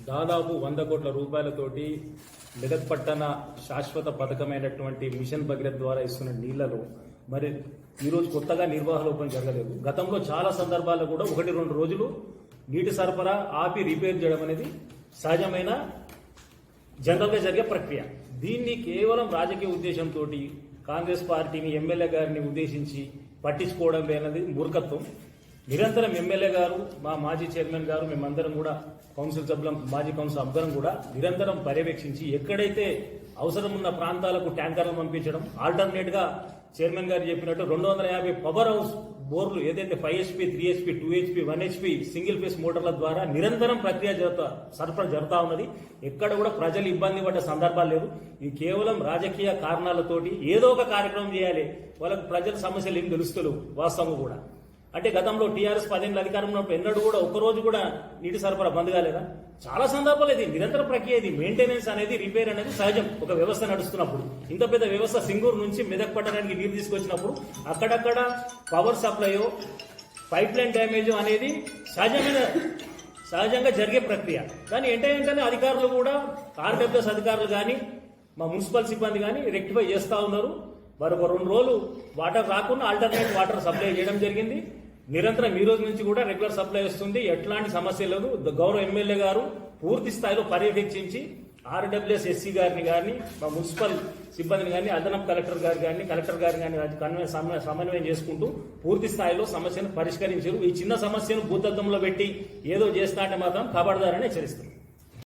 దాదాపు 100 కోట్ల రూపాయలతోటి మెదక్ పట్టణ శాశ్వత పథకమైనటువంటి మిషన్ భగీరథ ద్వారా ఇస్తున్న నీళ్లలో మరి ఈరోజు కొత్తగా నిర్వహణ జరగలేదు. గతంలో చాలా సందర్భాల్లో కూడా 1-2 రోజులు నీటి సరఫరా ఆపి రిపేర్ చేయడం అనేది సహజమైన జనరల్గా జరిగే ప్రక్రియ. దీన్ని కేవలం రాజకీయ ఉద్దేశంతో కాంగ్రెస్ పార్టీని ఎమ్మెల్యే గారిని ఉద్దేశించి పట్టించుకోవడం అనేది మూర్ఖత్వం. నిరంతరం ఎమ్మెల్యే గారు, మా మాజీ చైర్మన్ గారు, మేమందరం కూడా కౌన్సిల్ సభ్యులం, మాజీ కౌన్సిల్ అందరం కూడా నిరంతరం పర్యవేక్షించి ఎక్కడైతే అవసరం ఉన్న ప్రాంతాలకు ట్యాంకర్లు పంపించడం, ఆల్టర్నేట్ గా చైర్మన్ గారు చెప్పినట్టు 250 పవర్ హౌస్ బోర్లు ఏదైతే 5 HP, 3 HP, 2 HP, 1 HP single phase మోటార్ల ద్వారా నిరంతరం ప్రక్రియ సరఫరా జరుగుతా ఉన్నది. ఎక్కడ కూడా ప్రజలు ఇబ్బంది పడ్డ సందర్భాలు లేదు. ఇది కేవలం రాజకీయ కారణాలతోటి ఏదో ఒక కార్యక్రమం చేయాలి, వాళ్ళకు ప్రజల సమస్యలు ఏం తెలుస్తలేవు. వాస్తవం కూడా అంటే గతంలో టీఆర్ఎస్ 10 ఏళ్ళ అధికారం ఉన్నప్పుడు ఎన్నడూ కూడా ఒక్కరోజు కూడా నీటి సరఫరా బంద్ కాలేదా? చాలా సందర్భాలు ఇది నిరంతర ప్రక్రియ. ఇది మెయింటెనెన్స్ అనేది, రిపేర్ అనేది సహజం ఒక వ్యవస్థ నడుస్తున్నప్పుడు. ఇంత పెద్ద వ్యవస్థ సింగూరు నుంచి మెదక్ పట్టణానికి నీరు తీసుకొచ్చినప్పుడు అక్కడక్కడ పవర్ సప్లైయో, పైప్ లైన్ డ్యామేజ్ అనేది సహజంగా జరిగే ప్రక్రియ. కానీ వెంటనే అధికారులు కూడా, ఆర్డబ్ల్యూఎస్ అధికారులు కానీ, మా మున్సిపల్ సిబ్బంది కానీ రెక్టిఫై చేస్తూ ఉన్నారు. మరొక 2 రోజులు వాటర్ రాకుండా ఆల్టర్నేట్ వాటర్ సప్లై చేయడం జరిగింది. నిరంతరం ఈ రోజు నుంచి కూడా రెగ్యులర్ సప్లై వస్తుంది. ఎట్లాంటి సమస్య లేదు. గౌరవ ఎమ్మెల్యే గారు పూర్తి స్థాయిలో పర్యవేక్షించి ఆర్డబ్ల్యూఎస్ ఎస్సీ గారిని కానీ, మా మున్సిపల్ సిబ్బందిని కానీ, అదనపు కలెక్టర్ గారు కానీ సమన్వయం చేసుకుంటూ పూర్తి స్థాయిలో సమస్యను పరిష్కరించారు. ఈ చిన్న సమస్యను భూతద్దంలో పెట్టి ఏదో చేస్తా అంటే మాత్రం ఖబర్దారని హెచ్చరిస్తుంది.